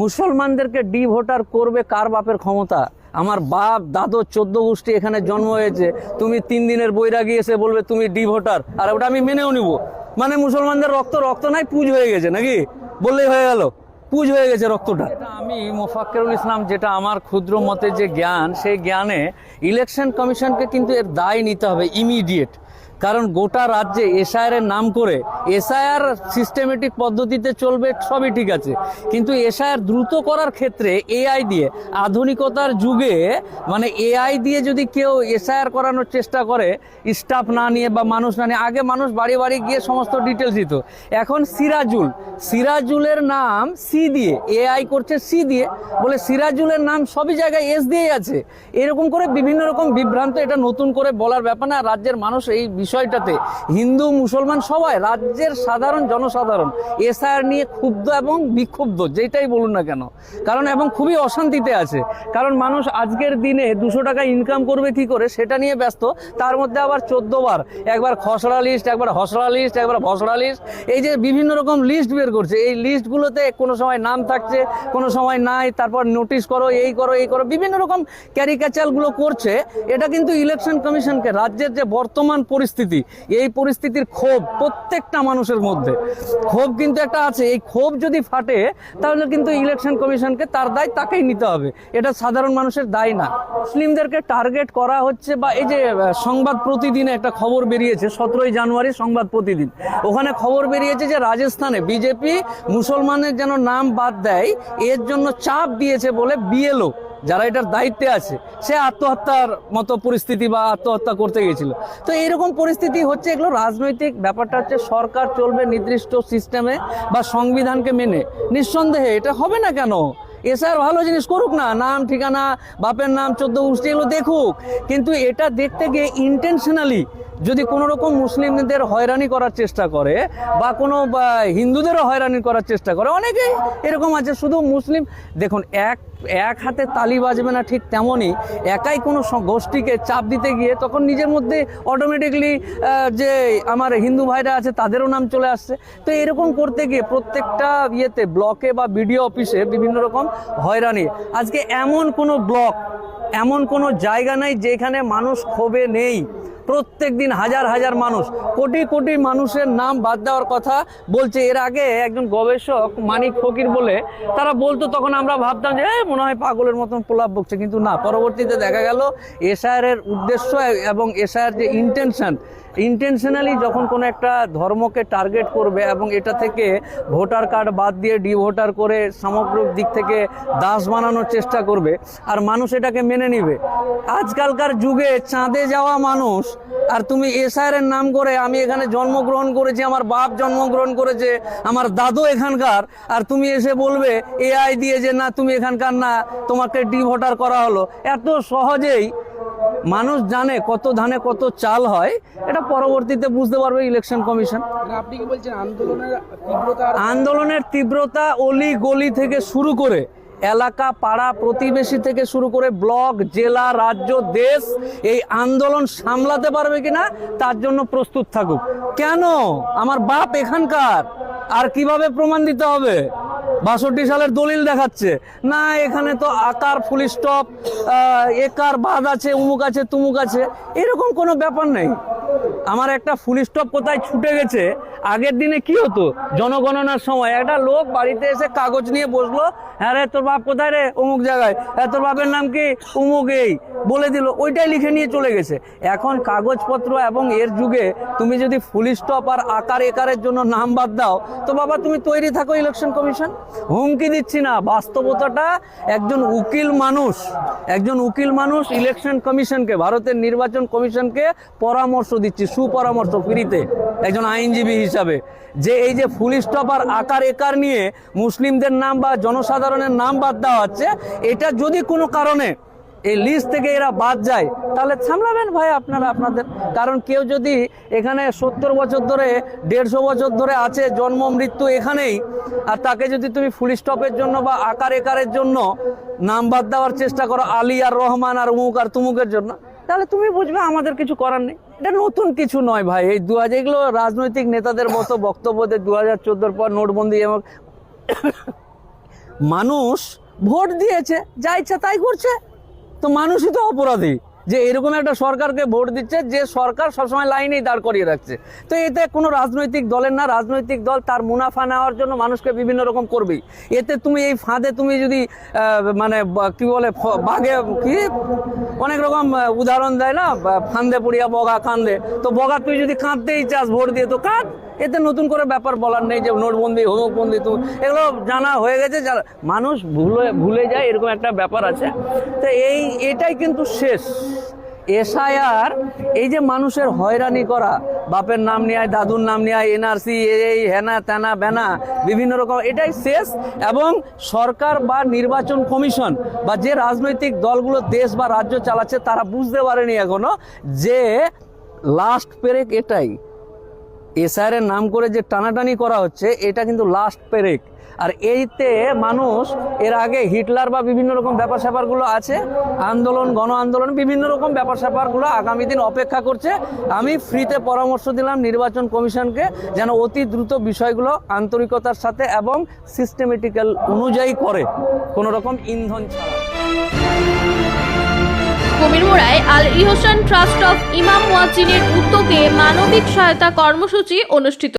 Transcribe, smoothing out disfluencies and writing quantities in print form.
মুসলমানদেরকে D voter করবে কার বাপের ক্ষমতা? আমার বাপ দাদু 14 গোষ্ঠী এখানে জন্ম হয়েছে, তুমি 3 দিনের বৈরাগী এসে বলবে তুমি ডি ভোটার, আর ওটা আমি মেনেও নিব? মানে মুসলমানদের রক্ত নাই, পুজ হয়ে গেছে নাকি? বললেই হয়ে গেল, পুজ হয়ে গেছে রক্তটা। আমি মোফাক্কেরুল ইসলাম, যেটা আমার ক্ষুদ্র মতে যে জ্ঞান, সেই জ্ঞানে ইলেকশন কমিশনকে কিন্তু এর দায় নিতে হবে ইমিডিয়েট। কারণ গোটা রাজ্যে এসআইআর নাম করে, এসআইআর সিস্টেমেটিক পদ্ধতিতে চলবে, সবই ঠিক আছে, কিন্তু এসআইআর দ্রুত করার ক্ষেত্রে এআই দিয়ে, আধুনিকতার যুগে মানে এআই দিয়ে যদি কেউ এসআইআর করানোর চেষ্টা করে, স্টাফ না নিয়ে বা মানুষ না নিয়ে, আগে মানুষ বাড়ি বাড়ি গিয়ে সমস্ত ডিটেলস দিত, এখন সিরাজুলের নাম সি দিয়ে, এআই করছে সি দিয়ে, বলে সিরাজুলের নাম সবই জায়গায় এস দিয়েই আছে। এরকম করে বিভিন্ন রকম বিভ্রান্ত, এটা নতুন করে বলার ব্যাপার না। রাজ্যের মানুষ এই বিষয়টাতে, হিন্দু মুসলমান সবাই, রাজ্যের সাধারণ জনসাধারণ এসআইআর নিয়ে ক্ষুব্ধ এবং বিক্ষুব্ধ, যেটাই বলুন না কেন, কারণ এবং খুবই অশান্তিতে আছে। কারণ মানুষ আজকের দিনে 200 টাকা ইনকাম করবে কি করে সেটা নিয়ে ব্যস্ত, তার মধ্যে আবার 14 বার, একবার খসড়া লিস্ট, একবার হসড়া লিস্ট, একবার ভসড়া লিস্ট, এই যে বিভিন্ন রকম লিস্ট বের করছে। এই লিস্টগুলোতে কোনো সময় নাম থাকছে, কোনো সময় নাই, তারপর নোটিশ করো, এই করো, বিভিন্ন রকম ক্যারিকাচারগুলো করছে। এটা কিন্তু ইলেকশন কমিশনকে, রাজ্যের যে বর্তমান পরিস্থিতি, এই পরিস্থিতির ক্ষোভ প্রত্যেকটা মানুষের মধ্যে, ক্ষোভ কিন্তু একটা আছে। এই ক্ষোভ যদি ফাটে তাহলে কিন্তু ইলেকশন কমিশনকে তার দায় তাকেই নিতে হবে, এটা সাধারণ মানুষের দায় না। মুসলিমদেরকে টার্গেট করা হচ্ছে, বা এই যে সংবাদ প্রতিদিনে একটা খবর বেরিয়েছে, 17ই জানুয়ারি সংবাদ প্রতিদিন, ওখানে খবর বেরিয়েছে যে রাজস্থানে বিজেপি মুসলমানের যেন নাম বাদ দেয়, এর জন্য চাপ দিয়েছে বলে বিএলও যারা এটার দায়িত্বে আছে, সে আত্মহত্যার মতো পরিস্থিতি বা আত্মহত্যা করতে গেছিল। তো এইরকম পরিস্থিতি হচ্ছে। এগুলো রাজনৈতিক ব্যাপারটা হচ্ছে, সরকার চলবে নির্দিষ্ট সিস্টেমে বা সংবিধানকে মেনে, নিঃসন্দেহে এটা হবে না কেন? এসআর ভালো জিনিস করুক না, নাম ঠিকানা, বাপের নাম, 14 গোষ্ঠী, এগুলো দেখুক, কিন্তু এটা দেখতে গিয়ে ইন্টেনশনালি যদি কোনো রকম মুসলিমদের হয়রানি করার চেষ্টা করে বা কোনো হিন্দুদেরও হয়রানি করার চেষ্টা করে, অনেকেই এরকম আছে। শুধু মুসলিম, দেখুন, এক হাতে তালি বাজবে না, ঠিক তেমনই একাই কোনো গোষ্ঠীকে চাপ দিতে গিয়ে তখন নিজের মধ্যে অটোমেটিকলি যে আমার হিন্দু ভাইরা আছে তাদেরও নাম চলে আসছে। তো এরকম করতে গিয়ে প্রত্যেকটা ইয়েতে, ব্লকে বা বিডিও অফিসে বিভিন্ন রকম হয়রানি। আজকে এমন কোনো ব্লক, এমন কোনো জায়গা নাই যেখানে মানুষ ক্ষোভে নেই। প্রত্যেক দিন হাজার হাজার মানুষ, কোটি কোটি মানুষের নাম বাদ দেওয়ার কথা বলছে। এর আগে একজন গবেষক মানিক ফকির বলে তারা বলতো, তখন আমরা ভাবতাম যে মনে হয় পাগলের মতন প্রলাপ বকছে, কিন্তু না, পরবর্তীতে দেখা গেল এসআইআর এর উদ্দেশ্য এবং এসআইআর যে ইন্টেনশনালি যখন কোনো একটা ধর্মকে টার্গেট করবে এবং এটা থেকে ভোটার কার্ড বাদ দিয়ে ডি ভোটার করে সামগ্রিক দিক থেকে দাস বানানোর চেষ্টা করবে, আর মানুষ এটাকে মেনে নিবে। আজকালকার যুগে চাঁদে যাওয়া মানুষ, আর তুমি এসআইআর এর নাম করে, আমি এখানে জন্মগ্রহণ করেছি, আমার বাপ জন্মগ্রহণ করেছে, আমার দাদু এখানকার, আর তুমি এসে বলবে এআই দিয়ে যে না তুমি এখানকার না, তোমাকে ডি ভোটার করা হলো। এত সহজেই মানুষ জানে কত ধানে কত চাল হয়, এটা পরবর্তীতে বুঝতে পারবে ইলেকশন কমিশন। আপনি কি বলছেন আন্দোলনের তীব্রতা অলি গলি থেকে শুরু করে এলাকা, পাড়া, প্রতিবেশী থেকে শুরু করে ব্লক, জেলা, রাজ্য, দেশ, এই আন্দোলন সামলাতে পারবে কিনা তার জন্য প্রস্তুত থাকুক। কেন? আমার বাপ এখানকার, আর কিভাবে প্রমাণ দিতে হবে? 62 সালের দলিল দেখাচ্ছে না, এখানে তো আকার ফুল স্টপ, একার বাদ আছে, উমুক আছে, তুমুক আছে, এরকম কোনো ব্যাপার নেই। আমার একটা ফুল স্টপ কোথায় ছুটে গেছে, আগের দিনে কি হতো, জনগণনার সময় একটা লোক বাড়িতে এসে কাগজ নিয়ে বসলো, হ্যাঁ রে তোর বাপ কোথায় রে, অমুক জায়গায়, হ্যাঁ তোর বাপের নাম কি, অমুক, এই বলে দিল, ওইটাই লিখে নিয়ে চলে গেছে। এখন কাগজপত্র এবং এর যুগে তুমি যদি ফুল স্টপ আর আকার একারের জন্য নাম বাদ দাও, তো বাবা তুমি তৈরি থাকো ইলেকশন কমিশন। হুমকি দিচ্ছি না, বাস্তবতাটা। একজন উকিল মানুষ ইলেকশন কমিশনকে, ভারতের নির্বাচন কমিশনকে পরামর্শ দিচ্ছি, সুপরামর্শ ফ্রিতে, একজন আইনজীবী হিসাবে, যে এই যে ফুল স্টপ আর আকার একার নিয়ে মুসলিমদের নাম বা জনসাধারণের নাম বাদ দেওয়া হচ্ছে, এটা যদি কোনো কারণে এই লিস্ট থেকে এরা বাদ যায়, তাহলে সামলাবেন ভাই আপনারা আপনাদের। কারণ কেউ যদি এখানে 70 বছর ধরে, 150 বছর ধরে আছে, জন্ম মৃত্যু এখানেই, আর তাকে যদি তুমি ফুল স্টপের জন্য বা আকার একারের জন্য নাম বাদ দেওয়ার চেষ্টা করো, আলী আর রহমান আর উমুক আর তুমুকের জন্য, তাহলে তুমি বুঝবে আমাদের কিছু করার নেই। এটা নতুন কিছু নয় ভাই। এই 2000 এগুলো রাজনৈতিক নেতাদের মতো বক্তব্য দেয় 2014 পর নোটবন্দি এবং মানুষ ভোট দিয়েছে, যা ইচ্ছা তাই করছে, তো মানুষই তো অপরাধী যে এরকম একটা সরকারকে ভোট দিচ্ছে যে সরকার সবসময় লাইনেই দাঁড় করিয়ে রাখছে। তো এতে কোনো রাজনৈতিক দলের না, রাজনৈতিক দল তার মুনাফা নেওয়ার জন্য মানুষকে বিভিন্ন রকম করবেই। এতে তুমি এই ফাঁদে তুমি যদি মানে কি বলে বাঘে কি অনেক রকম উদাহরণ দেয় না, ফান্দে পড়িয়া বগা কান্দে, তো বগা তুই যদি কাঁদতেই চাস ভোট দিয়ে তো কাঁদ, এতে নতুন করে ব্যাপার বলার নেই যে নোটবন্দি হোমকবন্দি, তো এগুলো জানা হয়ে গেছে, মানুষ ভুলে যায়, এরকম একটা ব্যাপার আছে। তো এটাই কিন্তু শেষ। এসআইআর এই যে মানুষের হয়রানি করা, বাপের নাম নিয়ে আয়, দাদুর নাম নিয়ে আয়, এনআরসি, এই হেনা তেনা বেনা বিভিন্ন রকম, এটাই শেষ। এবং সরকার বা নির্বাচন কমিশন বা যে রাজনৈতিক দলগুলো দেশ বা রাজ্য চালাচ্ছে তারা বুঝতে পারেনি এখনো যে লাস্ট পেরেক এটাই। এসআইআর এর নাম করে যে টানাটানি করা হচ্ছে এটা কিন্তু লাস্ট পেরেক। আর এইতে মানুষ এর আগে হিটলার বা বিভিন্ন রকম ব্যাপার স্যাপারগুলো আছে, আন্দোলন, গণ আন্দোলন, বিভিন্ন রকম ব্যাপার স্যাপারগুলো আগামী দিন অপেক্ষা করছে। আমি ফ্রিতে পরামর্শ দিলাম নির্বাচন কমিশনকে যেন অতি দ্রুত বিষয়গুলো আন্তরিকতার সাথে এবং সিস্টেমেটিক্যাল অনুযায়ী করে, কোনো রকম ইন্ধন ছাড়া। কুমিরমুড়ায় আল ইহসান ট্রাস্ট অফ ইমাম মুয়াজ্জিনের উদ্যোগে মানবিক সহায়তা কর্মসূচি অনুষ্ঠিত।